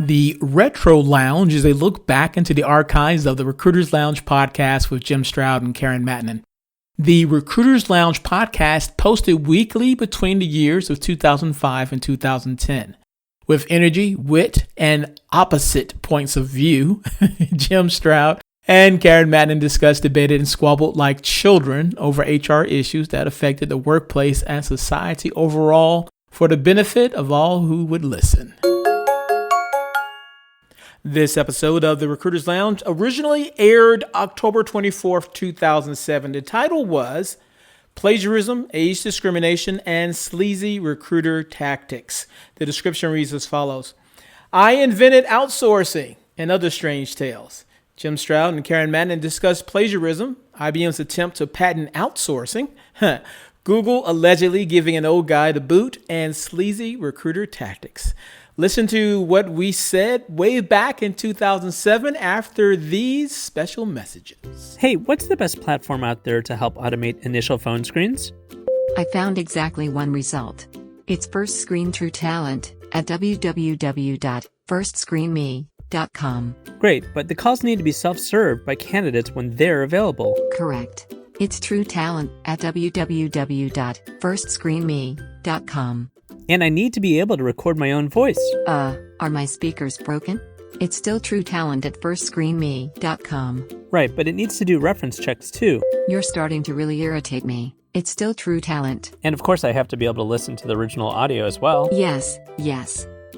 The Retro Lounge is a look back into the archives of the Recruiters Lounge podcast with Jim Stroud and Karen Mattonen. The Recruiters Lounge podcast posted weekly between the years of 2005 and 2010. With energy, wit, and opposite points of view, Jim Stroud and Karen Mattonen discussed, debated, and squabbled like children over HR issues that affected the workplace and society overall for the benefit of all who would listen. This episode of the Recruiters Lounge originally aired October 24th, 2007. The title was Plagiarism, Age Discrimination, and Sleazy Recruiter Tactics. The description reads as follows. I invented outsourcing and other strange tales. Jim Stroud and Karen Mattonen discussed plagiarism, IBM's attempt to patent outsourcing, Google allegedly giving an old guy the boot, and sleazy recruiter tactics. Listen to what we said way back in 2007 after these special messages. Hey, what's the best platform out there to help automate initial phone screens? I found exactly one result. It's First Screen True Talent at www.firstscreenme.com. Great, but the calls need to be self-served by candidates when they're available. Correct. It's True Talent at www.firstscreenme.com. And I need to be able to record my own voice. Are my speakers broken? It's still True Talent at firstscreenme.com. Right, but it needs to do reference checks too. You're starting to really irritate me. It's still True Talent. And of course I have to be able to listen to the original audio as well. Yes.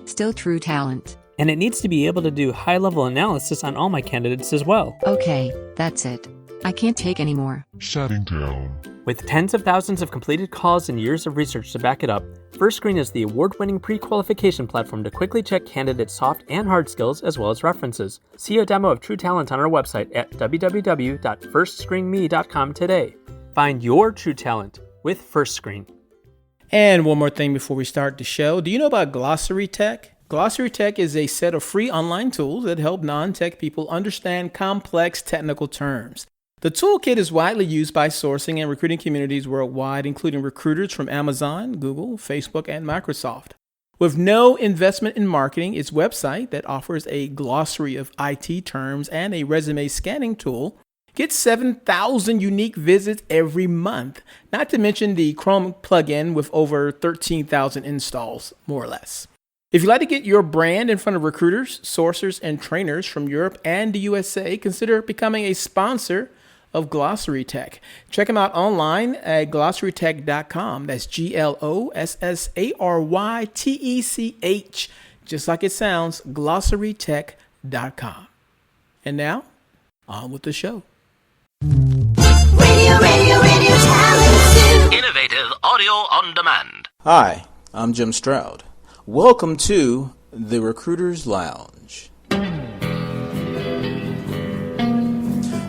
Still True Talent. And it needs to be able to do high-level analysis on all my candidates as well. Okay, that's it. I can't take any more. Shutting down. With tens of thousands of completed calls and years of research to back it up, First Screen is the award-winning pre-qualification platform to quickly check candidates' soft and hard skills as well as references. See a demo of True Talent on our website at www.firstscreenme.com today. Find your True Talent with First Screen. And one more thing before we start the show. Do you know about Glossary Tech? Glossary Tech is a set of free online tools that help non-tech people understand complex technical terms. The toolkit is widely used by sourcing and recruiting communities worldwide, including recruiters from Amazon, Google, Facebook, and Microsoft. With no investment in marketing, its website that offers a glossary of IT terms and a resume scanning tool gets 7,000 unique visits every month, not to mention the Chrome plugin with over 13,000 installs, more or less. If you'd like to get your brand in front of recruiters, sourcers, and trainers from Europe and the USA, consider becoming a sponsor of Glossary Tech. Check them out online at glossarytech.com. That's GLOSSARYTECH, just like it sounds, glossarytech.com. And now, on with the show. Radio talent. Innovative audio on demand. Hi, I'm Jim Stroud. Welcome to the Recruiters Lounge.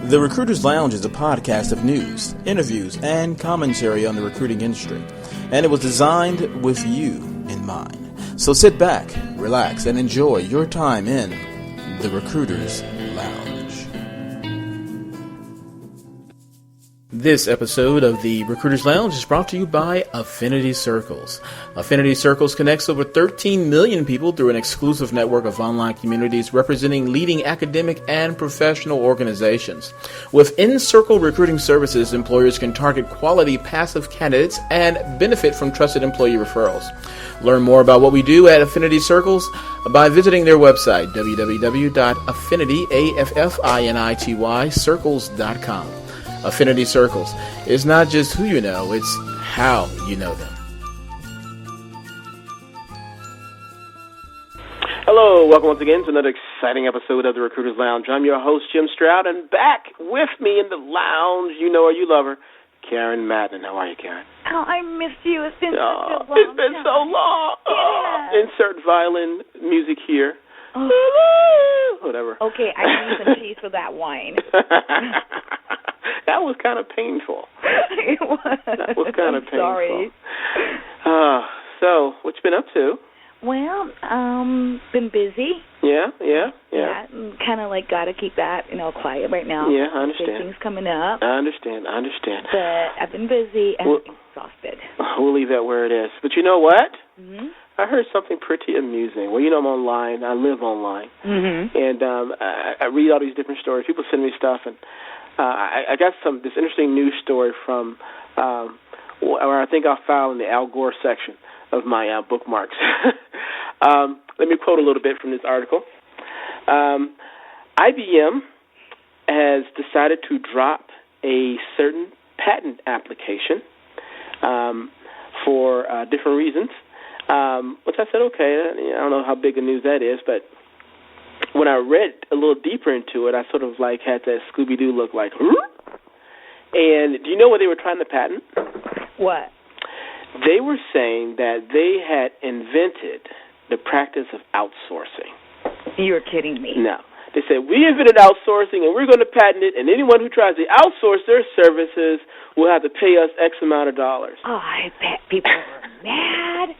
The Recruiters Lounge is a podcast of news, interviews, and commentary on the recruiting industry, and it was designed with you in mind. So sit back, relax, and enjoy your time in the Recruiters Lounge. This episode of the Recruiters Lounge is brought to you by Affinity Circles. Affinity Circles connects over 13 million people through an exclusive network of online communities representing leading academic and professional organizations. With in-circle recruiting services, employers can target quality passive candidates and benefit from trusted employee referrals. Learn more about what we do at Affinity Circles by visiting their website, www.affinitycircles.com. Affinity Circles is not just who you know, it's how you know them. Hello, welcome once again to another exciting episode of the Recruiters Lounge. I'm your host, Jim Stroud, and back with me in the lounge, you know her, you love her, Karen Mattonen. How are you, Karen? Oh, I missed you. It's been such a long It's been time. so long. Yeah. Insert violin music here. Oh. Whatever. Okay, I need some cheese for that wine. That was kind of painful. It was. That was kind of painful. Sorry. So, what you been up to? Well, been busy. Yeah. Kind of like got to keep that, quiet right now. Yeah, I understand. Big things coming up. I understand. But I've been busy and exhausted. We'll leave that where it is. But you know what? Mm-hmm. I heard something pretty amusing. Well, I'm online. I live online. Mm-hmm. And I read all these different stories. People send me stuff, and I got this interesting news story from where I think I'll file in the Al Gore section of my bookmarks. Let me quote a little bit from this article. IBM has decided to drop a certain patent application for different reasons, which I said, okay, I don't know how big a news that is, but when I read a little deeper into it, I sort of like had that Scooby-Doo look like, And do you know what they were trying to patent? What? They were saying that they had invented the practice of outsourcing. You're kidding me. No. They said, we invented outsourcing, and we're going to patent it, and anyone who tries to outsource their services will have to pay us X amount of dollars. Oh, I bet people were mad.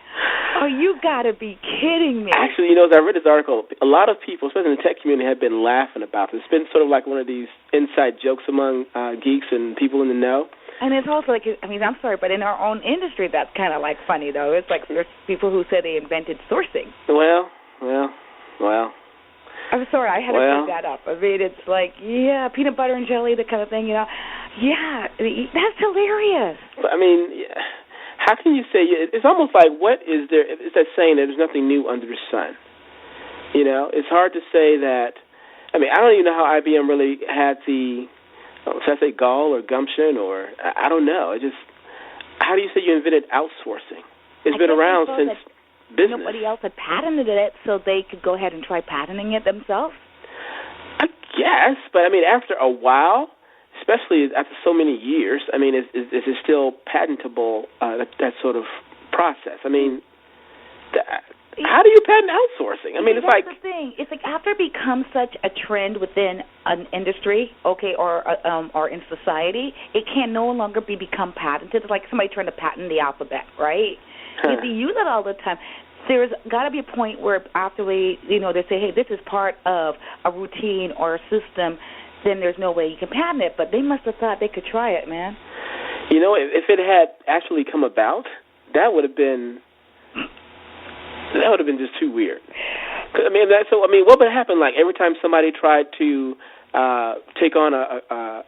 Oh, you got to be kidding me. Actually, as I read this article, a lot of people, especially in the tech community, have been laughing about this. It's been sort of like one of these inside jokes among geeks and people in the know. And it's also like, I'm sorry, but in our own industry, that's kind of like funny, though. It's like there's people who say they invented sourcing. Well. I'm sorry, I had to pick that up. I mean, it's like, yeah, peanut butter and jelly, that kind of thing, Yeah, that's hilarious. But, how can you say, it's almost like, what is there, it's that saying that there's nothing new under the sun. It's hard to say that, I don't even know how IBM really had the, should I say gall or gumption, or, I don't know. How do you say you invented outsourcing? It's been around since business. Nobody else had patented it, so they could go ahead and try patenting it themselves? I guess, but after a while, especially after so many years, is it still patentable, that sort of process? How do you patent outsourcing? It's like... That's the thing. It's like after it becomes such a trend within an industry, or in society, it can no longer become patented. It's like somebody trying to patent the alphabet, right? If you use it all the time, there's got to be a point where after they say, hey, this is part of a routine or a system, then there's no way you can patent it. But they must have thought they could try it, man. If it had actually come about, that would have been just too weird. What would happen? Like every time somebody tried to take on a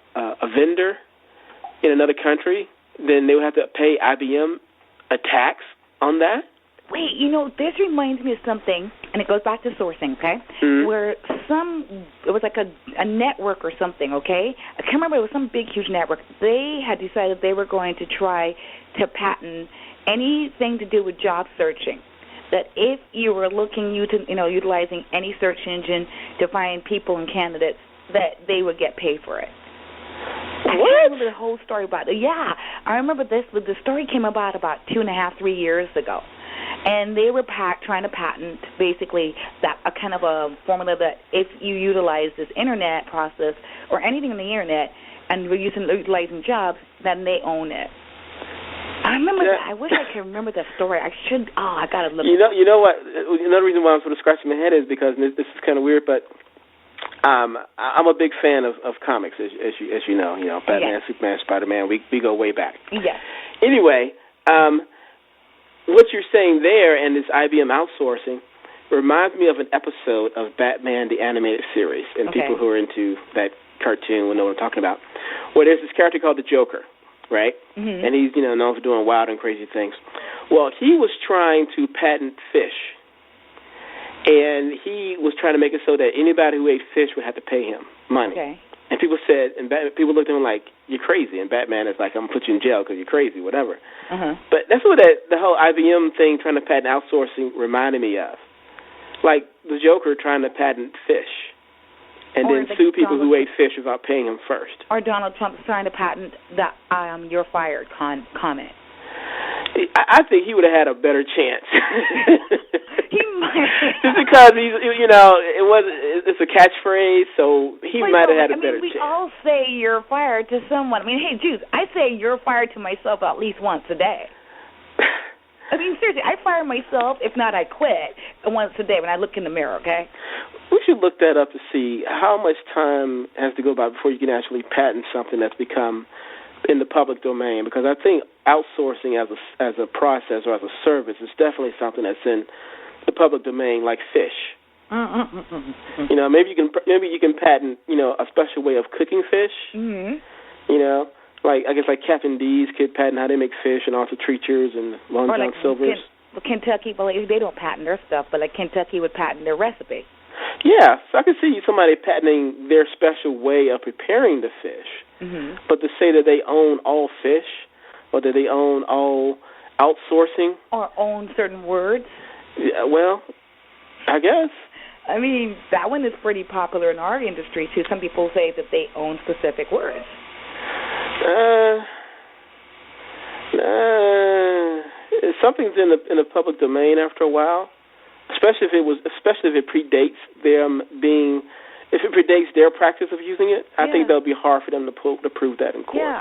vendor in another country, then they would have to pay IBM a tax on that? Wait, this reminds me of something, and it goes back to sourcing, okay? Mm-hmm. Where it was like a network or something, okay? I can't remember, it was some big, huge network. They had decided they were going to try to patent anything to do with job searching. That if you were utilizing any search engine to find people and candidates, that they would get paid for it. I can't remember the whole story about it. Yeah, I remember this. The story came about 2.5, 3 years ago. And they were trying to patent basically that a kind of a formula that if you utilize this internet process or anything on the internet and we're utilizing jobs, then they own it. I remember that. I wish I could remember that story. I should. Oh, I gotta look. You know what? Another reason why I'm sort of scratching my head is because this is kind of weird, but I'm a big fan of comics, as you know. Batman, Superman, Spider-Man. We go way back. Yes. Anyway, what you're saying there and this IBM outsourcing reminds me of an episode of Batman the Animated Series, and people who are into that cartoon will know what I'm talking about, where there's this character called the Joker, right? Mm-hmm. And he's known for doing wild and crazy things. Well, he was trying to patent fish, and he was trying to make it so that anybody who ate fish would have to pay him money. Okay. And people said, people looked at him like, you're crazy. And Batman is like, I'm going to put you in jail because you're crazy, whatever. Uh-huh. But that's what the whole IBM thing trying to patent outsourcing reminded me of. Like the Joker trying to patent fish and then sue people who ate fish without paying him first. Or Donald Trump trying to patent the you're fired comment. I think he would have had a better chance. He might. Just because it's a catchphrase, so he might have had a better chance. We all say you're fired to someone. Hey, Jews, I say you're fired to myself at least once a day. Seriously, I fire myself, if not I quit, once a day when I look in the mirror, okay? We should look that up to see how much time has to go by before you can actually patent something that's become in the public domain, because I think outsourcing as a process or as a service is definitely something that's in the public domain, like fish. You know, maybe you can patent, you know, a special way of cooking fish. Mm-hmm. You know, like I guess like Captain D's could patent how they make fish, and Arthur Treacher's and Long John Silver's. Kentucky, well, they don't patent their stuff, but like Kentucky would patent their recipe. Yeah, so I can see somebody patenting their special way of preparing the fish. Mm-hmm. But to say that they own all fish, or that they own all outsourcing, or own certain words. Yeah, well, I guess. I mean, that one is pretty popular in our industry, too. Some people say that they own specific words. Something's in the public domain after a while, especially if it predates them being, if it predates their practice of using it. I think that'll be hard for them to prove that in court. Yeah,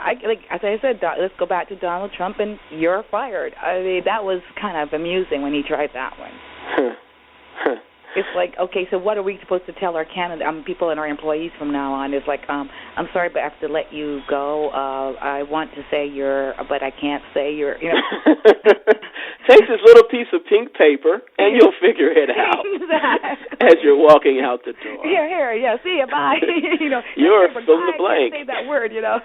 as I said, let's go back to Donald Trump and you're fired. I mean, that was kind of amusing when he tried that one. It's like, okay, so what are we supposed to tell our people and our employees from now on? It's like, I'm sorry, but I have to let you go. I want to say but I can't say you're, you know. Take this little piece of pink paper, and you'll figure it out as you're walking out the door. Here, see you, bye. You know, you're fill in the blank. Say that word, you know.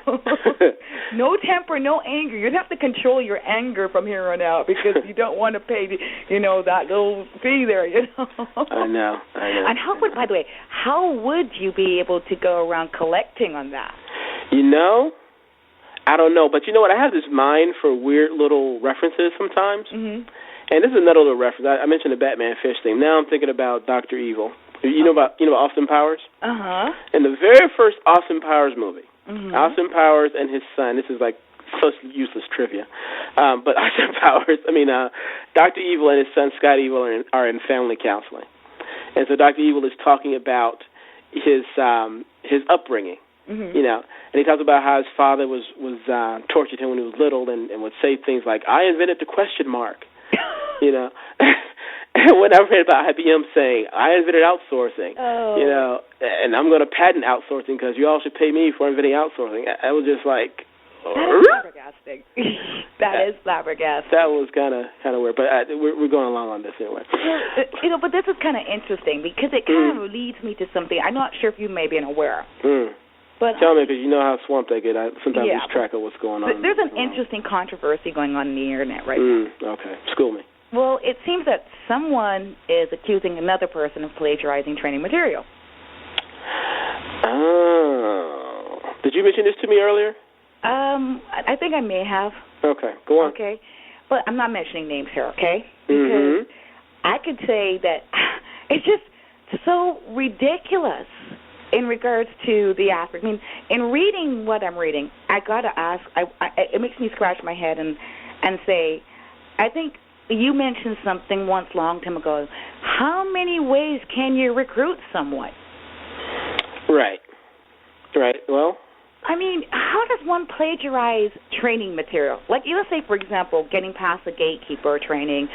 No temper, no anger. You have to control your anger from here on out because you don't want to pay, that little fee there, you know. I know. And by the way, how would you be able to go around collecting on that? You know, I don't know, but you know what? I have this mind for weird little references sometimes. Mm-hmm. And this is another little reference. I mentioned the Batman fish thing. Now I'm thinking about Dr. Evil. You know about Austin Powers? Uh-huh. In the very first Austin Powers movie, mm-hmm. Austin Powers and his son, this is like such useless trivia, but Austin Powers, Dr. Evil and his son Scott Evil are in family counseling. And so Dr. Evil is talking about his upbringing. Mm-hmm. You know, and he talks about how his father was tortured him when he was little and would say things like, "I invented the question mark," you know. And when I read about IBM saying, "I invented outsourcing," you know, and I'm going to patent outsourcing because you all should pay me for inventing outsourcing, I was just like, that is flabbergasting. That is flabbergasting. That was kind of weird, but we're going along on this anyway. But this is kind of interesting because it kind of leads me to something I'm not sure if you may be aware. But tell me, because you know how swamped I get. I sometimes lose track of what's going on. There's an interesting controversy going on the Internet right now. Okay. School me. Well, it seems that someone is accusing another person of plagiarizing training material. Oh. Did you mention this to me earlier? I think I may have. Okay. Go on. Okay. But I'm not mentioning names here, okay? Because I could say that it's just so ridiculous in regards to the aspect. I mean, in reading what I'm reading, I got to ask, it makes me scratch my head and say, I think you mentioned something once a long time ago. How many ways can you recruit someone? Right. Well, I mean, how does one plagiarize training material? Like, let's say, for example, getting past the gatekeeper training.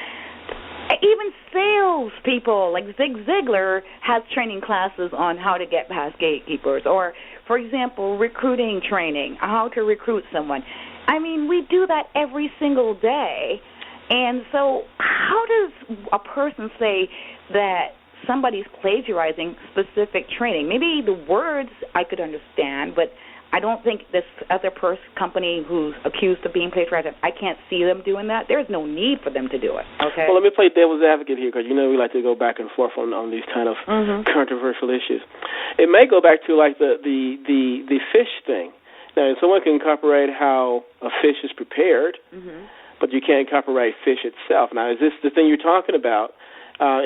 Even salespeople, like Zig Ziglar, has training classes on how to get past gatekeepers. Or, for example, recruiting training, how to recruit someone. I mean, we do that every single day. And so how does a person say that somebody's plagiarizing specific training? Maybe the words I could understand, but I don't think this other company who's accused of being plagiarized, I can't see them doing that. There's no need for them to do it, okay? Well, let me play devil's advocate here because, we like to go back and forth on these kind of controversial issues. It may go back to, like, the fish thing. Now, someone can copyright how a fish is prepared, but you can't copyright fish itself. Now, is this the thing you're talking about?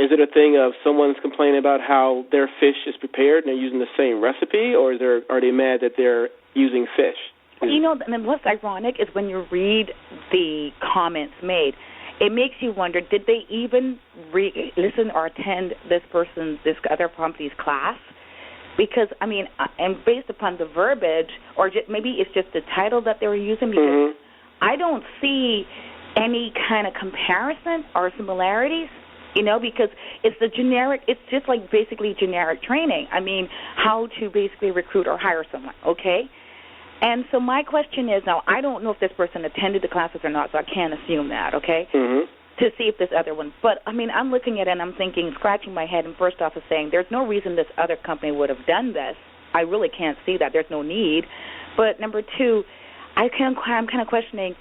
Is it a thing of someone's complaining about how their fish is prepared and they're using the same recipe, or are they mad that they're using fish? And then what's ironic is when you read the comments made, it makes you wonder, did they even listen or attend this other company's class? Because, and based upon the verbiage, or maybe it's just the title that they were using, because I don't see any kind of comparison or similarities. Because it's just like basically generic training. How to basically recruit or hire someone, okay? And so my question is, now, I don't know if this person attended the classes or not, so I can't assume that, okay? Mm-hmm. To see if this other one. But, I mean, I'm looking at it and I'm thinking, scratching my head, and first off is saying, there's no reason this other company would have done this. I really can't see that. There's no need. But number two, I'm kind of questioning,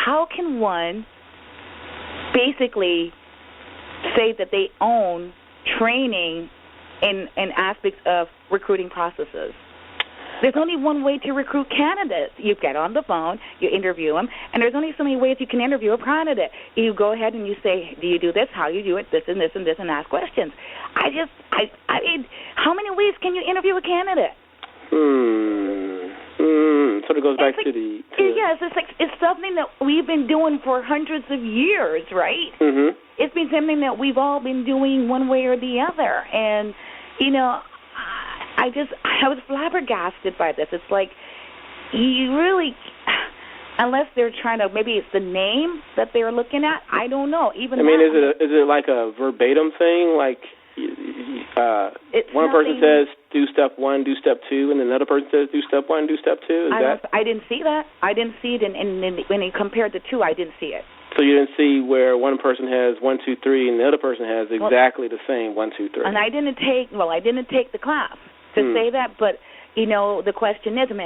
how can one basically say that they own training in aspects of recruiting processes? There's only one way to recruit candidates. You get on the phone, you interview them, and there's only so many ways you can interview a candidate. You go ahead and you say, do you do this, how you do it, this and this and this, and ask questions. I mean, how many ways can you interview a candidate? Sort of goes back to the... Yes, it's something that we've been doing for hundreds of years, right? Mm-hmm. It's been something that we've all been doing one way or the other. And, you know, I was flabbergasted by this. It's like, you really, unless they're trying to, maybe it's the name that they're looking at. I don't know. Is it like a verbatim thing? Like, one person says do step one, do step two, and another person says do step one, do step two. I didn't see that. I didn't see it, and when you compared the two, I didn't see it. So you didn't see where one person has 1, 2, 3, and the other person has exactly the same 1, 2, 3. And I didn't take the class to say that, but you know, the question is, and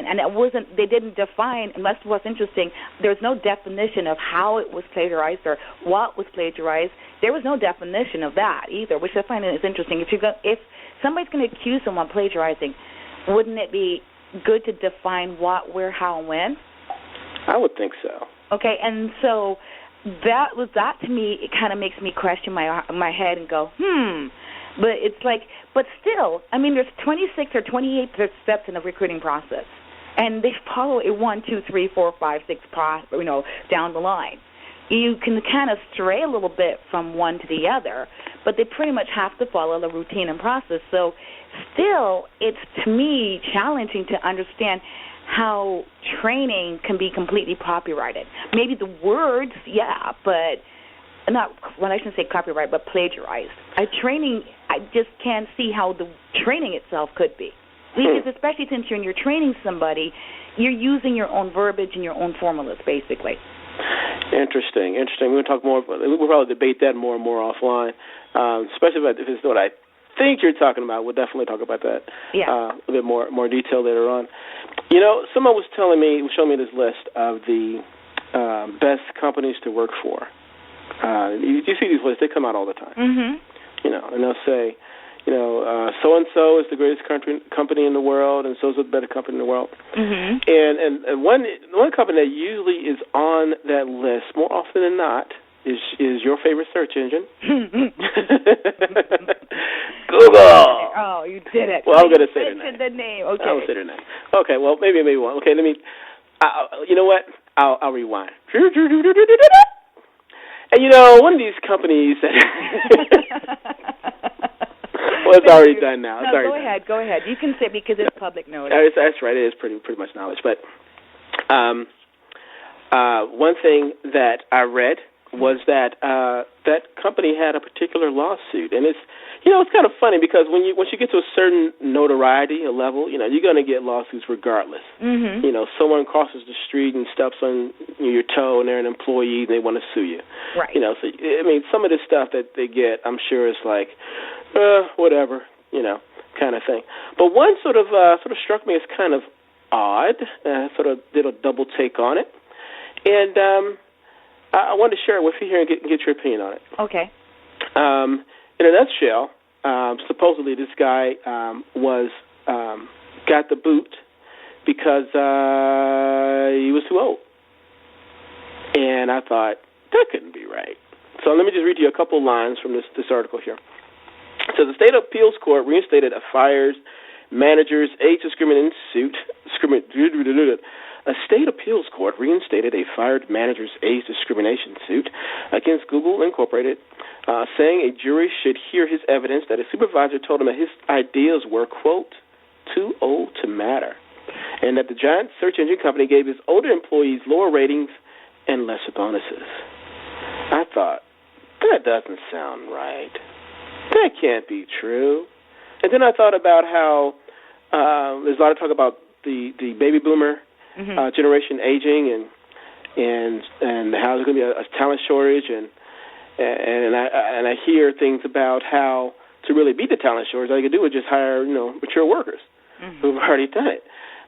they didn't define, and that's what's interesting, there's no definition of how it was plagiarized or what was plagiarized. There was no definition of that either, which I find is interesting. If somebody's going to accuse someone of plagiarizing, wouldn't it be good to define what, where, how, and when? I would think so. Okay, and so that to me, it kind of makes me question my head and go, But it's like, but still, I mean, there's 26 or 28 steps in the recruiting process, and they follow a 1, 2, 3, 4, 5, 6, down the line. You can kind of stray a little bit from one to the other, but they pretty much have to follow the routine and process. So still, it's, to me, challenging to understand how training can be completely copyrighted. Maybe the words, yeah, but I shouldn't say copyright, but plagiarized. I just can't see how the training itself could be. Because especially since you're training somebody, you're using your own verbiage and your own formulas, basically. Interesting. We're going to talk more. We'll probably debate that more and more offline, especially if it's what I think you're talking about. We'll definitely talk about that a bit more detail later on. You know, someone was showing me this list of the best companies to work for. You see these lists; they come out all the time. Mm-hmm. You know, and they'll say, so and so is the greatest company in the world, and so is the better company in the world. Mm-hmm. And one company that usually is on that list more often than not is your favorite search engine, Google. Oh, you did it. Well, I'm going to say the name. Okay. I will say the name. Okay. Well, maybe one. Okay. Let me. You know what? I'll rewind. And one of these companies. Well, it's already done now. No, go ahead. You can say because it's public knowledge. That's right. It is pretty much knowledge. But one thing that I read was that that company had a particular lawsuit, and it's kind of funny because once you get to a certain notoriety, a level, you're going to get lawsuits regardless. Mm-hmm. Someone crosses the street and steps on your toe, and they're an employee, and they want to sue you. Right. So I mean, some of the stuff that they get, I'm sure is like, whatever, kind of thing. But one sort of struck me as kind of odd. Sort of did a double take on it, and I wanted to share it with you here and get your opinion on it. Okay. In a nutshell, supposedly this guy got the boot because he was too old. And I thought, that couldn't be right. So let me just read you a couple lines from this article here. So the state appeals court reinstated a fired manager's age discrimination suit. A state appeals court reinstated a fired manager's age discrimination suit against Google Incorporated, saying a jury should hear his evidence that a supervisor told him that his ideas were, quote, too old to matter, and that the giant search engine company gave its older employees lower ratings and lesser bonuses. I thought, that doesn't sound right. That can't be true. And then I thought about how there's a lot of talk about the baby boomer generation aging and how there's going to be a talent shortage, and I hear things about how to really beat the talent shortage, all you can do is just hire mature workers who've already done it.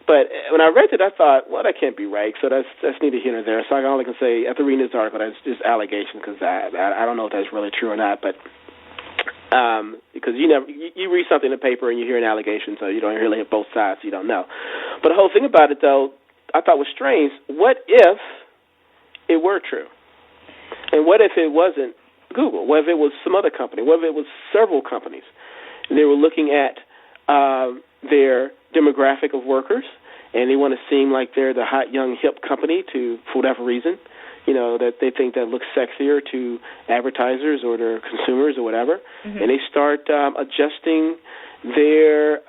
But when I read it, I thought, well, that can't be right. So that's neither here nor there. So I only can say, after reading this article, that's just allegation, because I don't know if that's really true or not. But because you read something in the paper and you hear an allegation, so you don't really have both sides. So you don't know. But the whole thing about it, though, I thought was strange. What if it were true? And what if it wasn't Google? What if it was some other company? What if it was several companies? And they were looking at their demographic of workers, and they want to seem like they're the hot, young, hip company for whatever reason, that they think that looks sexier to advertisers or their consumers or whatever, and they start adjusting their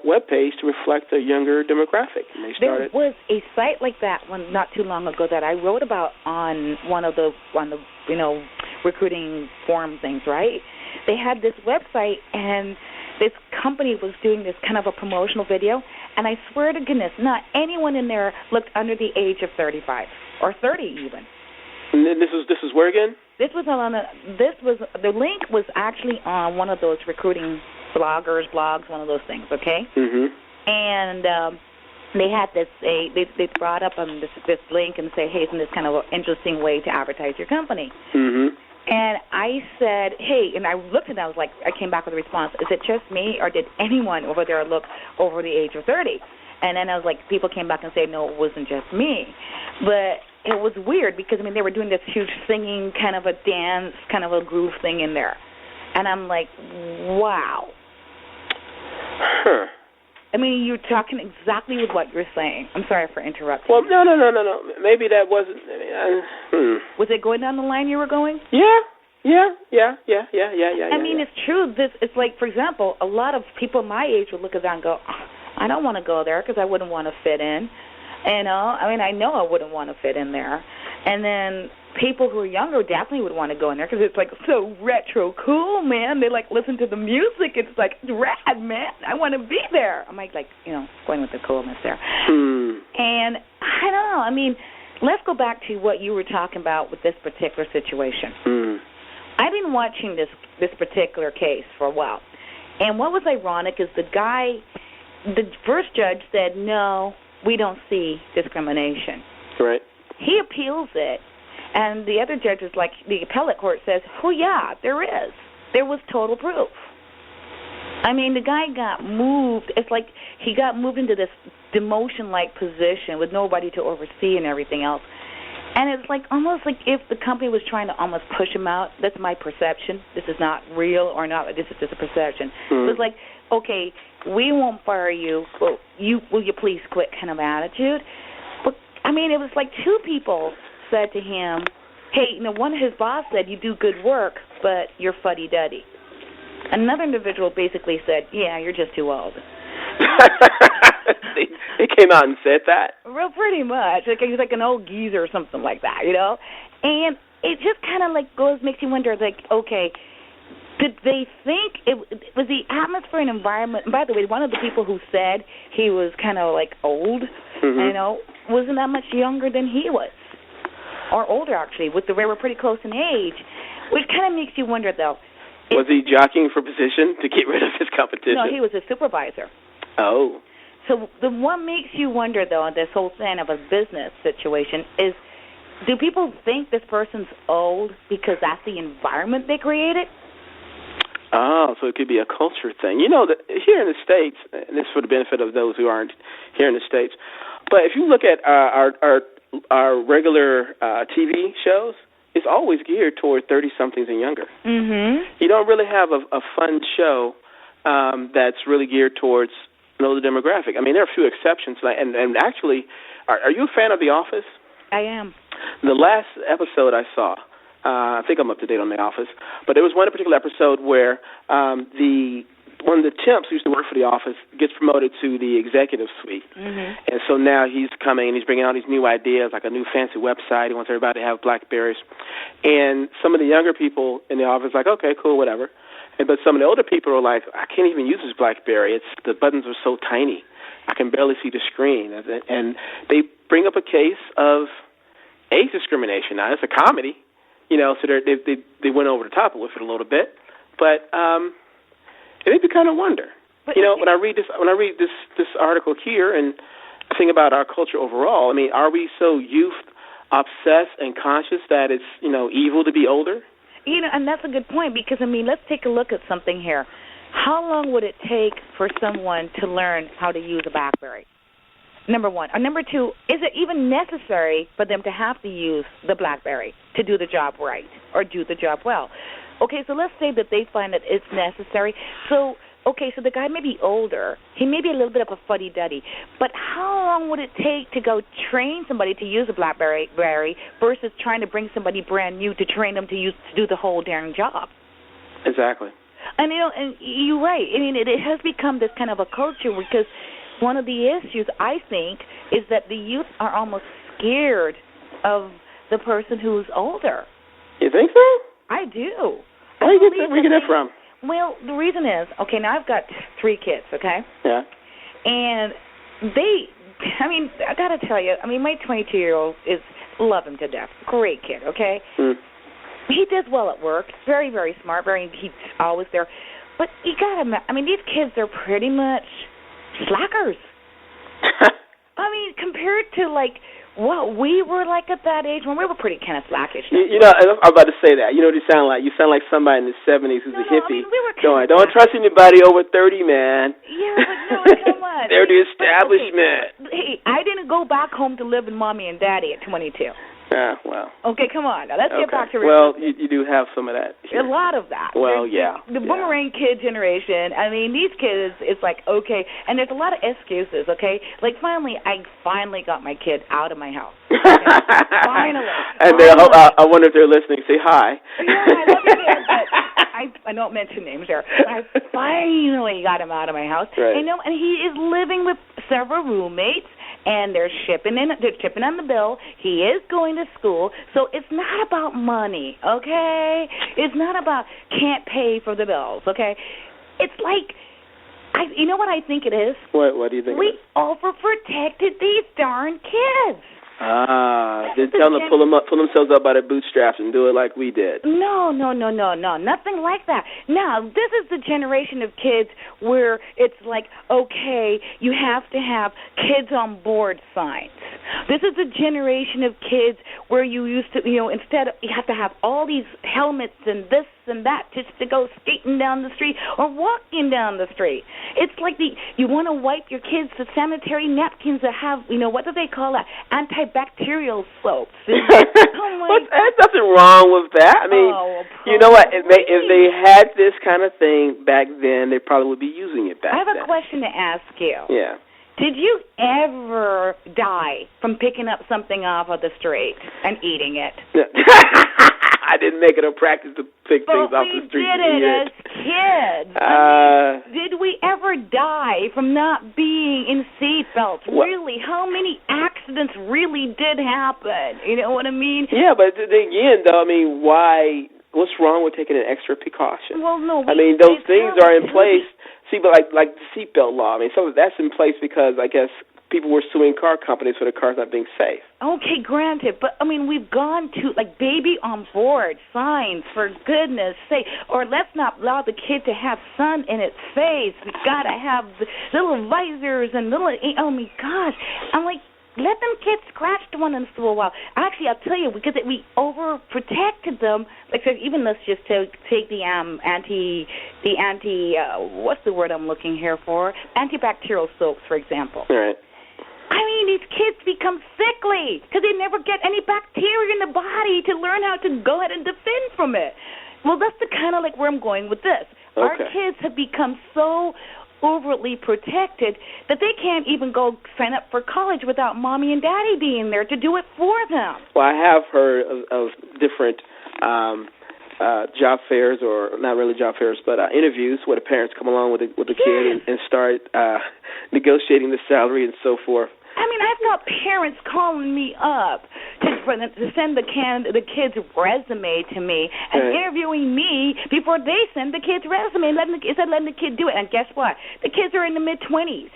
web page to reflect a younger demographic. And they started. There was a site like that one not too long ago that I wrote about on one of the recruiting forum things, right? They had this website, and this company was doing this kind of a promotional video, and I swear to goodness, not anyone in there looked under the age of 35 or 30 even. And this is where again? The link was actually on one of those recruiting blogs, one of those things, okay? And they had this. They brought up this link and say, hey, isn't this kind of an interesting way to advertise your company? And I said, hey, and I looked at it, I came back with a response, is it just me, or did anyone over there look over the age of 30? And then I was like, people came back and said, no, it wasn't just me. But it was weird because, they were doing this huge singing kind of a dance, kind of a groove thing in there. And I'm like, wow. You're talking exactly with what you're saying. I'm sorry for interrupting. Well, no. Maybe that wasn't. Was it going down the line you were going? Yeah. It's true. It's like, for example, a lot of people my age would look at that and go, I don't want to go there because I wouldn't want to fit in. I know I wouldn't want to fit in there. And then people who are younger definitely would want to go in there because it's so retro cool, man. They listen to the music. It's rad, man. I want to be there. I'm going with the coolness there. And I don't know. Let's go back to what you were talking about with this particular situation. I've been watching this particular case for a while. And what was ironic is the first judge said, no, we don't see discrimination. Right. He appeals it, and the other judge the appellate court says, oh, yeah, there is. There was total proof. The guy got moved. It's like he got moved into this demotion-like position with nobody to oversee and everything else. And it's almost like if the company was trying to almost push him out. That's my perception. This is not real or not. This is just a perception. It was like, okay, we won't fire you. Well, will you please quit kind of attitude. But, it was like two people said to him, hey, one of his boss said, you do good work, but you're fuddy-duddy. Another individual basically said, yeah, you're just too old. He came out and said that? Well, pretty much. He's like an old geezer or something like that, And it just kind of makes you wonder, okay, did they think it was the atmosphere and environment? And by the way, one of the people who said he was kind of old, wasn't that much younger than he was, or older actually. They were pretty close in age, which kind of makes you wonder, though. Was he jockeying for position to get rid of his competition? No, he was a supervisor. Oh. So what makes you wonder, though, in this whole thing of a business situation is, do people think this person's old because that's the environment they created? Oh, so it could be a culture thing. Here in the States, and this is for the benefit of those who aren't here in the States, but if you look at our regular TV shows, it's always geared toward 30-somethings and younger. You don't really have a fun show that's really geared towards an older demographic. There are a few exceptions, and actually, are you a fan of The Office? I am. The last episode I saw, I think I'm up to date on The Office, but there was one particular episode where one of the temps who used to work for The Office gets promoted to the executive suite. And so now he's coming and he's bringing out these new ideas, like a new fancy website. He wants everybody to have BlackBerries. And some of the younger people in the office are like, okay, cool, whatever. But some of the older people are like, I can't even use this BlackBerry. The buttons are so tiny. I can barely see the screen. And they bring up a case of age discrimination. Now, it's a comedy, so they went over the top with it a little bit. But it made me kind of wonder. When I read this article here and think about our culture overall, I mean, are we so youth obsessed and conscious that it's, evil to be older? And that's a good point because, I mean, let's take a look at something here. How long would it take for someone to learn how to use a BlackBerry? Number one. Or number two, is it even necessary for them to have to use the BlackBerry to do the job right or do the job well? Okay, so let's say that they find that it's necessary. So the guy may be older. He may be a little bit of a fuddy-duddy. But how long would it take to go train somebody to use a BlackBerry versus trying to bring somebody brand new to train them to do the whole darn job? Exactly. And, and you're right. I mean, it has become this kind of a culture because one of the issues, I think, is that the youth are almost scared of the person who's older. You think so? I do. Where do you get that from? Well, the reason is, now I've got 3 kids, okay? Yeah. And I got to tell you, my 22-year-old love him to death. Great kid, okay? Mm. He does well at work, very, very smart, he's always there. But you got to, these kids are pretty much slackers. Compared to, what we were like at that age when we were pretty kind of slackish. I'm about to say that. You know what you sound like? You sound like somebody in the 70s who's a hippie. We were don't trust anybody over 30, man. Yeah, but no, come on. They're the establishment. Hey, I didn't go back home to live with Mommy and Daddy at 22. Yeah, well. Okay, come on. Now, let's get back to Well, you do have some of that here. A lot of that. Well, yeah. The boomerang kid generation, these kids, it's like, okay, and there's a lot of excuses, okay? Like, I finally got my kid out of my house. Okay? Finally. And I wonder if they're listening. Say hi. Yeah, I love your kids, but I don't mention names there. I finally got him out of my house. Right. And he is living with several roommates. And they're chipping on the bill. He is going to school. So it's not about money, okay? It's not about can't pay for the bills, okay? It's like, you know what I think it is? What do you think? We overprotected these darn kids. They tell them to pull themselves up by their bootstraps and do it like we did. No, nothing like that. Now, this is the generation of kids where it's like, okay, you have to have kids on board signs. This is the generation of kids where you used to, instead you have to have all these helmets and this and that just to go skating down the street or walking down the street. It's like you want to wipe your kids with sanitary napkins that have, what do they call that? Antibacterial soaps. There's nothing wrong with that. You know what? If they had this kind of thing back then, they probably would be using it back then. I have a question to ask you. Yeah. Did you ever die from picking up something off of the street and eating it? I didn't make it a practice to pick things off the street. We did it as kids. Did we ever die from not being in seatbelts? Really? How many accidents really did happen? You know what I mean? Yeah, but again, though, why? What's wrong with taking an extra precaution? Well, no. Those things are in place. See, but like the seatbelt law, some of that's in place because I guess people were suing car companies for the cars not being safe. Okay, granted, but we've gone to baby on board signs, for goodness sake, or let's not allow the kid to have sun in its face. We've got to have the little visors and little. Oh my gosh, I'm like. Let them kids scratch once in a while. Actually, I'll tell you, because we overprotected them. Even let's just take the what's the word I'm looking here for? Antibacterial soaps, for example. All right. These kids become sickly because they never get any bacteria in the body to learn how to go ahead and defend from it. Well, that's the kind of where I'm going with this. Okay. Our kids have become so overtly protected that they can't even go sign up for college without Mommy and Daddy being there to do it for them. Well, I have heard of different job fairs, or not really job fairs, but interviews where the parents come along with the kid and start negotiating the salary and so forth. I've got parents calling me up to send the kid's resume to me and interviewing me before they send the kid's resume, letting the kid do it. And guess what? The kids are in the mid-20s.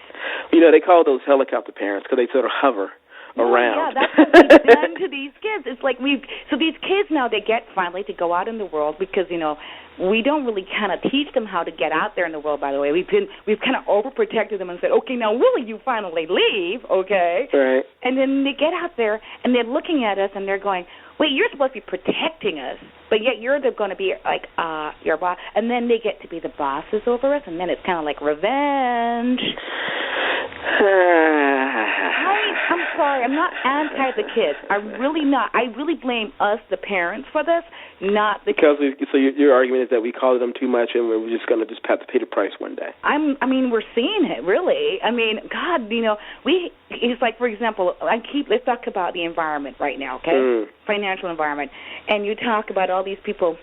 They call those helicopter parents because they sort of hover around. Yeah, that's what we've done to these kids. It's like so these kids now, they get finally to go out in the world because, we don't really kind of teach them how to get out there in the world, by the way. We've kind of overprotected them and said, okay, now will you finally leave, okay? Right. And then they get out there and they're looking at us and they're going, wait, you're supposed to be protecting us, but yet you're going to be like your boss. And then they get to be the bosses over us, and then it's kind of like revenge. I'm sorry, I'm not anti the kids. I'm really not. I really blame us, the parents, for this, not the kids. So your argument is that we called them too much and we're just going to just have to pay the price one day. We're seeing it, really. God, it's like, for example, let's talk about the environment right now, okay? Financial environment. And you talk about all these people,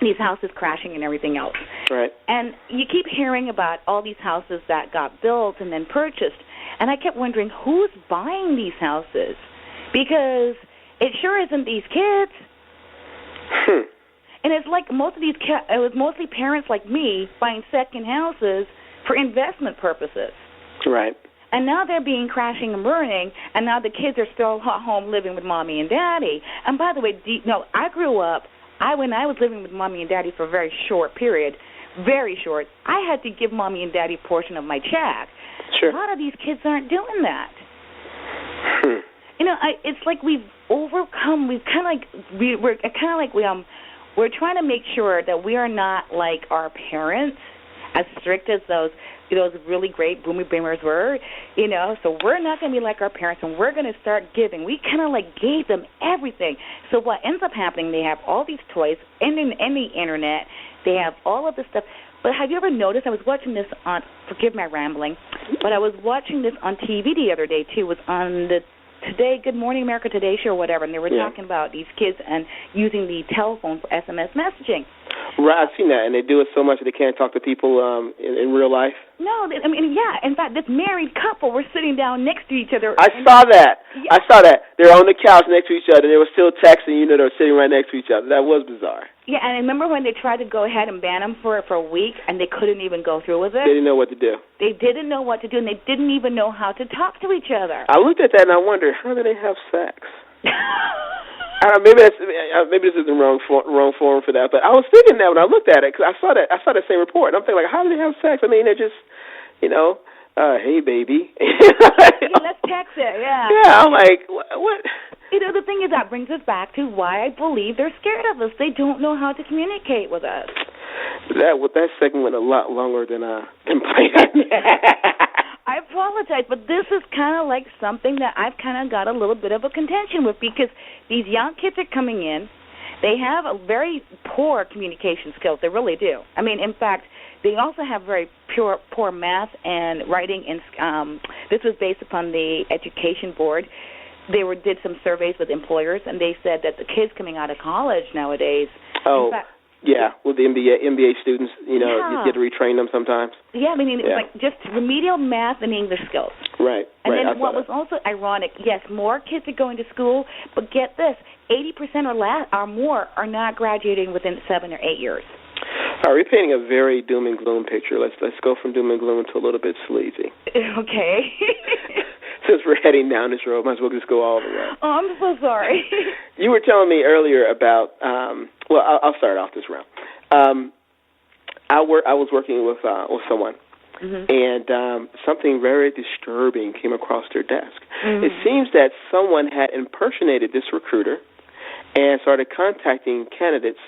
these houses crashing and everything else. Right. And you keep hearing about all these houses that got built and then purchased. And I kept wondering, who's buying these houses? Because it sure isn't these kids. And it's like it was mostly parents like me buying second houses for investment purposes. Right. And now they're being crashing and burning, and now the kids are still home living with mommy and daddy. And by the way, I grew up, when I was living with mommy and daddy for a very short period, very short, I had to give mommy and daddy a portion of my check. Sure. A lot of these kids aren't doing that. It's like we've overcome. We're trying to make sure that we are not like our parents, as strict as those really great boomers were. So we're not going to be like our parents, and we're going to start giving. We kind of like gave them everything. So what ends up happening? They have all these toys and the internet. They have all of this stuff. But have you ever noticed, I was watching this on, forgive my rambling, but I was watching this on TV the other day, too. It was on the Good Morning America Today show or whatever, and they were talking about these kids and using the telephone for SMS messaging. Right, I've seen that, and they do it so much that they can't talk to people in real life. No, in fact, this married couple were sitting down next to each other. I saw that. They were on the couch next to each other, and they were still texting, they were sitting right next to each other. That was bizarre. Yeah, and I remember when they tried to go ahead and ban them for a week, and they couldn't even go through with it. They didn't know what to do. They didn't know what to do, and they didn't even know how to talk to each other. I looked at that, and I wondered, how do they have sex? Maybe this is the wrong forum for that, but I was thinking that when I looked at it, because I saw that same report, and I'm thinking, like, how do they have sex? They're just, hey, baby. Let's text it, yeah. Yeah, I'm like, what? The thing is, that brings us back to why I believe they're scared of us. They don't know how to communicate with us. That segment went a lot longer than planned. I apologize, but this is kind of like something that I've kind of got a little bit of a contention with, because these young kids are coming in. They have a very poor communication skills. They really do. In fact, they also have very poor math and writing. This was based upon the Education Board. They did some surveys with employers, and they said that the kids coming out of college nowadays. Oh, with the MBA students, you get to retrain them sometimes. Yeah, it's like just remedial math and English skills. Right. And then what was also ironic, yes, more kids are going to school, but get this, 80% or more are not graduating within 7 or 8 years. All right, we're painting a very doom and gloom picture. Let's go from doom and gloom to a little bit sleazy. Okay. Since we're heading down this road, might as well just go all the way. Oh, I'm so sorry. You were telling me earlier about, I'll start off this round. I was working with someone, and something very disturbing came across their desk. It seems that someone had impersonated this recruiter and started contacting candidates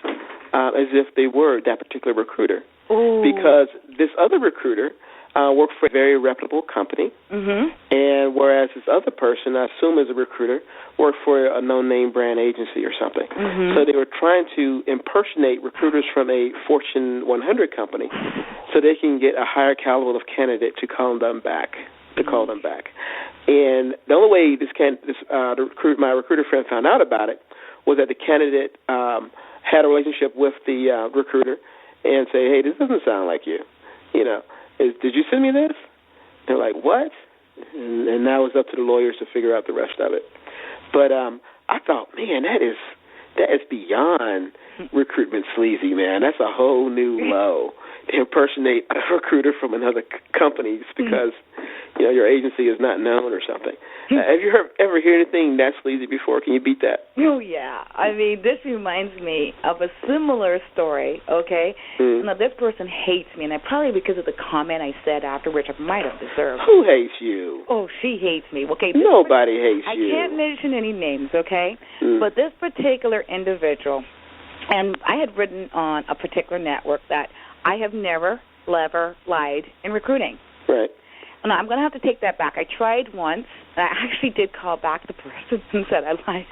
as if they were that particular recruiter. Ooh. Because this other recruiter worked for a very reputable company, and whereas this other person, I assume is a recruiter, worked for a no-name brand agency or something. So they were trying to impersonate recruiters from a Fortune 100 company so they can get a higher caliber of candidate to call them back. And the only way my recruiter friend found out about it was that the candidate had a relationship with the recruiter and say, hey, this doesn't sound like you. Did you send me this? They're like, what? And now it's up to the lawyers to figure out the rest of it. But I thought, man, that is beyond recruitment sleazy, man. That's a whole new low to impersonate a recruiter from another company because your agency is not known or something. Have you ever heard anything that sleazy before? Can you beat that? Oh, yeah. I mean, this reminds me of a similar story, okay? Now, this person hates me, and probably because of the comment I said after, which I might have deserved. Who hates you? Oh, she hates me. Okay. Nobody hates you. I can't mention any names, okay? But this particular individual, and I had written on a particular network that I have never, ever lied in recruiting. Right. No, I'm going to have to take that back. I tried once, and I actually did call back the person and said I lied.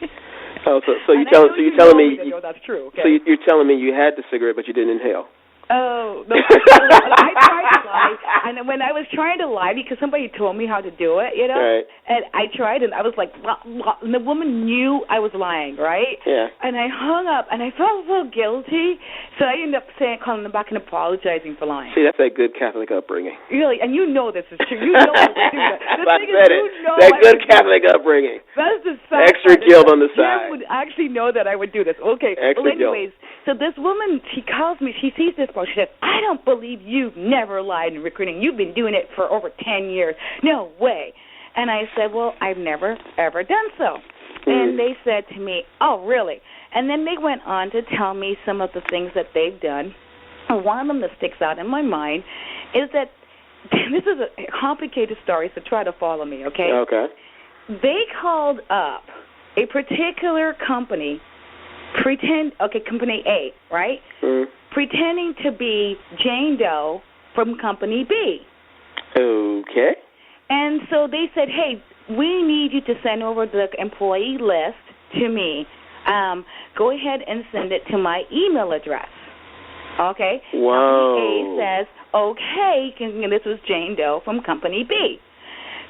Oh, so you're telling me that's true. Okay? So you're telling me you had the cigarette, but you didn't inhale. Oh, no, I tried to lie, and when I was trying to lie, because somebody told me how to do it, right. And I tried, and I was like, and the woman knew I was lying, right? Yeah. And I hung up, and I felt so guilty, so I ended up calling them back and apologizing for lying. See, that's that good Catholic upbringing. Really, and you know this is true. You know I would do that. That good Catholic upbringing. That's the sad extra part. guilt on the side. Jim would actually know that I would do this. Okay, extra anyways, guilt. So this woman, she calls me, she sees this post, she says, I don't believe you've never lied in recruiting. You've been doing it for over 10 years. No way. And I said, well, I've never, ever done so. And they said to me, oh, really? And then they went on to tell me some of the things that they've done. And one of them that sticks out in my mind is that this is a complicated story, so try to follow me, okay? Okay. They called up a particular company, company A, right? Pretending to be Jane Doe from company B. Okay. And so they said, hey, we need you to send over the employee list to me. Go ahead and send it to my email address. Okay? Whoa. Company A says, okay, and this was Jane Doe from company B.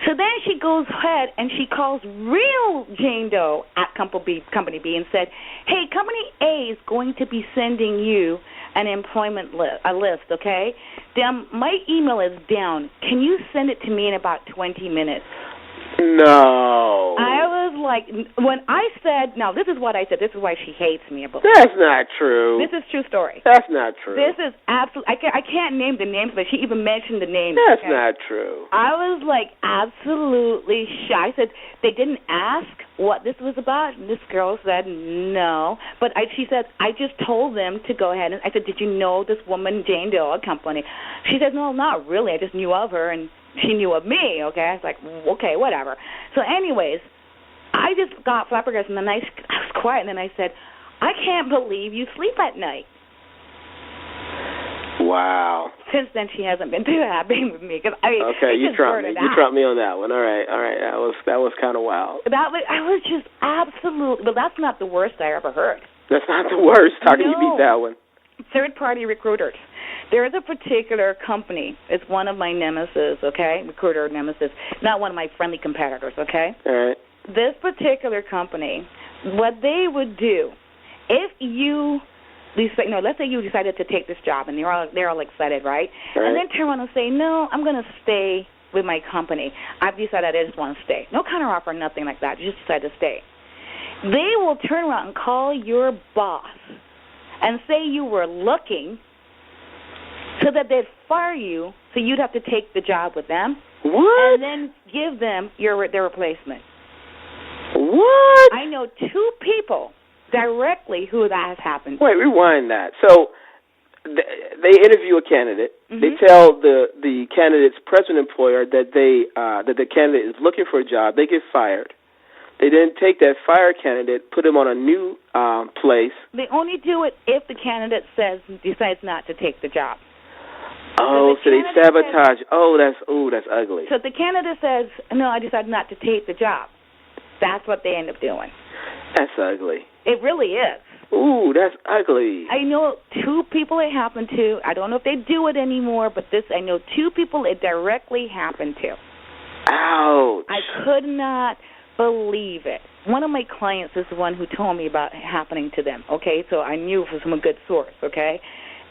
So then she goes ahead and she calls real Jane Doe at company B and said, hey, company A is going to be sending you an employment list, okay? My email is down. Can you send it to me in about 20 minutes? No. I was like, when I said, now this is what I said. This is why she hates me. That's not true. This is true story. That's not true. This is absolutely, I can't name the names, but she even mentioned the names. That's not true. I was like absolutely shy. I said, they didn't ask what this was about. And this girl said, no. But she said, I just told them to go ahead. And I said, did you know this woman, Jane Doe, a company? She said, no, not really. I just knew of her, and she knew of me, okay? I was like, okay, whatever. So anyways, I just got flabbergasted, and then I was quiet, and then I said, I can't believe you sleep at night. Wow. Since then, she hasn't been too happy with me. Cause, I mean, okay, you trumped me. You trumped me on that one. All right. That was kind of wild. I was just absolutely, but that's not the worst I ever heard. That's not the worst. How can you beat that one? Third-party recruiters. There is a particular company. It's one of my nemesis, okay? Recruiter nemesis. Not one of my friendly competitors, okay? All right. This particular company, what they would do, if you, let's say you decided to take this job, and they're all excited, right? And then turn around and say, no, I'm going to stay with my company. I've decided I just want to stay. No counteroffer, nothing like that. You just decide to stay. They will turn around and call your boss and say you were looking, so that they'd fire you, so you'd have to take the job with them. What? And then give them their replacement. What? I know 2 people directly who that has happened. Wait, rewind that. So they interview a candidate. They tell the candidate's present employer that that the candidate is looking for a job. They get fired. They then take that fired candidate, put him on a new place. They only do it if the candidate decides not to take the job. Oh, so they sabotage. That's ugly. So the candidate says, no, I decided not to take the job. That's what they end up doing. That's ugly. It really is. Ooh, that's ugly. I know 2 people it happened to. I don't know if they do it anymore, but I know 2 people it directly happened to. Ouch. I could not believe it. One of my clients is the one who told me about it happening to them, okay? So I knew it was from a good source, okay?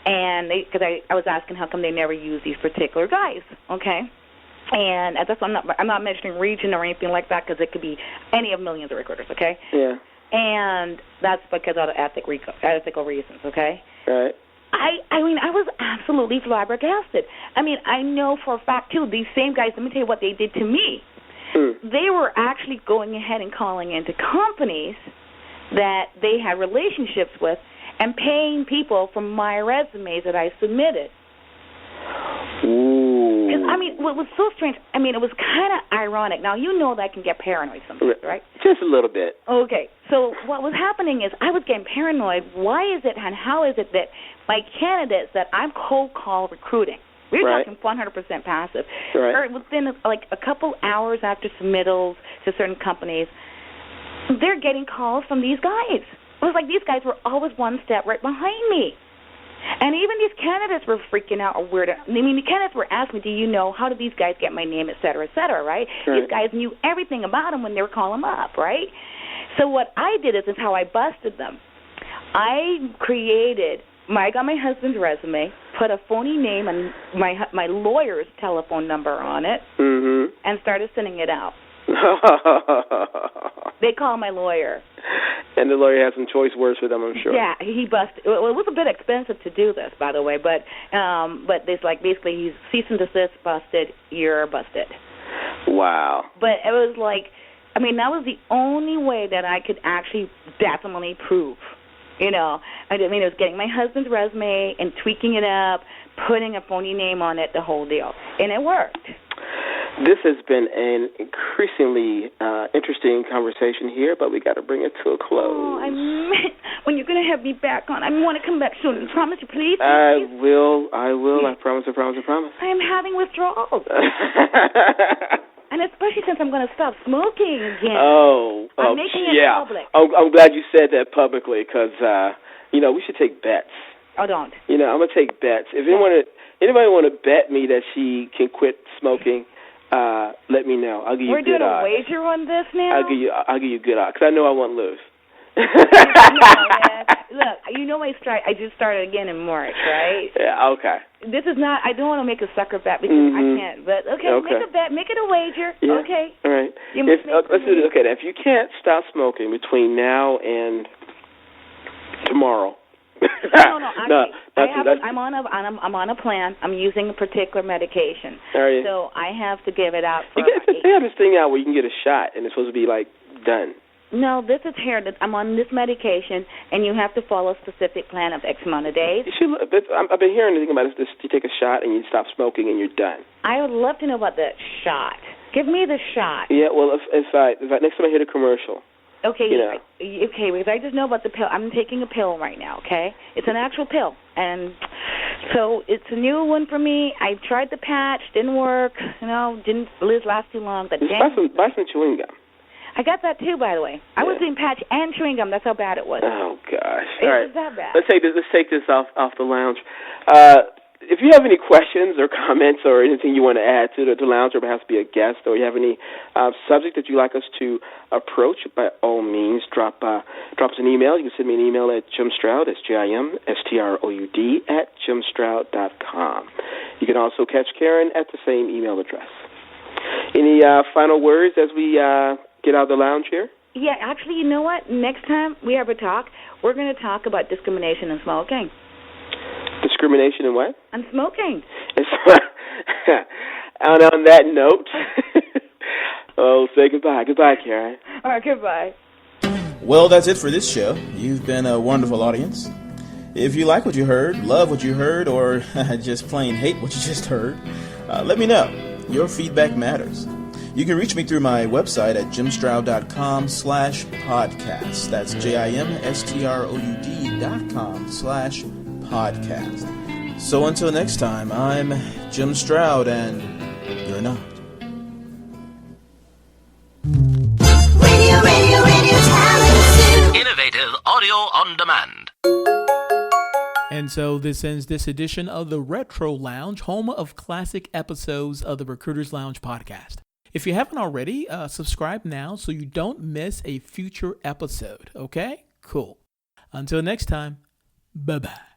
And because I was asking how come they never use these particular guys, okay? And that's I'm not mentioning region or anything like that, because it could be any of millions of recruiters, okay? Yeah. And that's because of ethical reasons, okay? Right. I mean, I was absolutely flabbergasted. I mean, I know for a fact, too, these same guys, let me tell you what they did to me. They were actually going ahead and calling into companies that they had relationships with and paying people for my resumes that I submitted. Ooh. I mean, what was so strange, I mean, it was kind of ironic. Now, you know that I can get paranoid sometimes, right? Just a little bit. Okay. So what was happening is I was getting paranoid. Why is it and how is it that my candidates that I'm cold call recruiting, we're talking 100% passive, or within like a couple hours after submittals to certain companies, they're getting calls from these guys. It was like these guys were always one step right behind me. And even these candidates were freaking out or weird. I mean, the candidates were asking me, do you know, how did these guys get my name, et cetera, right? These guys knew everything about them when they were calling them up, right? So what I did is how I busted them. I got my husband's resume, put a phony name and my lawyer's telephone number on it, and started sending it out. They call my lawyer. And the lawyer has some choice words for them, I'm sure. Yeah, he busted. Well, it was a bit expensive to do this, by the way, but there's like basically he's cease and desist, busted, you're busted. Wow. But it was like, I mean, that was the only way that I could actually definitely prove. You know, I mean, it was getting my husband's resume and tweaking it up, putting a phony name on it, the whole deal. And it worked. This has been an increasingly interesting conversation here, but we got to bring it to a close. Oh, when you're going to have me back on, I want to come back soon. You promise you, please? I will. I promise. I am having withdrawals. And especially since I'm going to stop smoking again. I'm making it public. I'm glad you said that publicly because, we should take bets. Oh, don't. I'm going to take bets. If anybody want to bet me that she can quit smoking, let me know. I'll give you good odds. We're doing a wager on this now? I'll give you good odds because I know I won't lose. No, man. Look, you know I just started again in March, right? Yeah, okay. This is not, I don't want to make a sucker bet because I can't. But, okay, make a bet. Make it a wager. Yeah. Okay. All right. Let's do this. Okay, now, if you can't stop smoking between now and tomorrow. I'm on a plan. I'm using a particular medication. Are you? So I have to give it out for they have this thing out where you can get a shot and it's supposed to be like done. No, this is here. I'm on this medication, and you have to follow a specific plan of X amount of days. I've been hearing anything about this. You take a shot and you stop smoking and you're done. I would love to know about the shot. Give me the shot. Yeah, well, if I next time I hear the commercial. Okay, okay, because I just know about the pill. I'm taking a pill right now, okay? It's an actual pill. And so it's a new one for me. I tried the patch, didn't work, didn't last too long. But buy some chewing gum. I got that too, by the way. I was doing patch and chewing gum. That's how bad it was. Oh gosh! It was that bad. Let's take this off the lounge. If you have any questions or comments or anything you want to add to the lounge, or perhaps be a guest, or you have any subject that you'd like us to approach, by all means, drop us an email. You can send me an email at Jim Stroud. That's JimStroud @jimstroud.com. You can also catch Karen at the same email address. Any final words as we get out of the lounge here? Yeah, actually, you know what? Next time we ever talk, we're going to talk about discrimination and smoking. Discrimination and what? And smoking. And on that note, say goodbye. Goodbye, Karen. All right, goodbye. Well, that's it for this show. You've been a wonderful audience. If you like what you heard, love what you heard, or just plain hate what you just heard, let me know. Your feedback matters. You can reach me through my website at jimstroud.com/podcast. That's JimStroud.com/podcast. So until next time, I'm Jim Stroud, and you're not. Radio talent. Innovative audio on demand. And so this ends this edition of the Retro Lounge, home of classic episodes of the Recruiters Lounge podcast. If you haven't already, subscribe now so you don't miss a future episode. Okay? Cool. Until next time, bye-bye.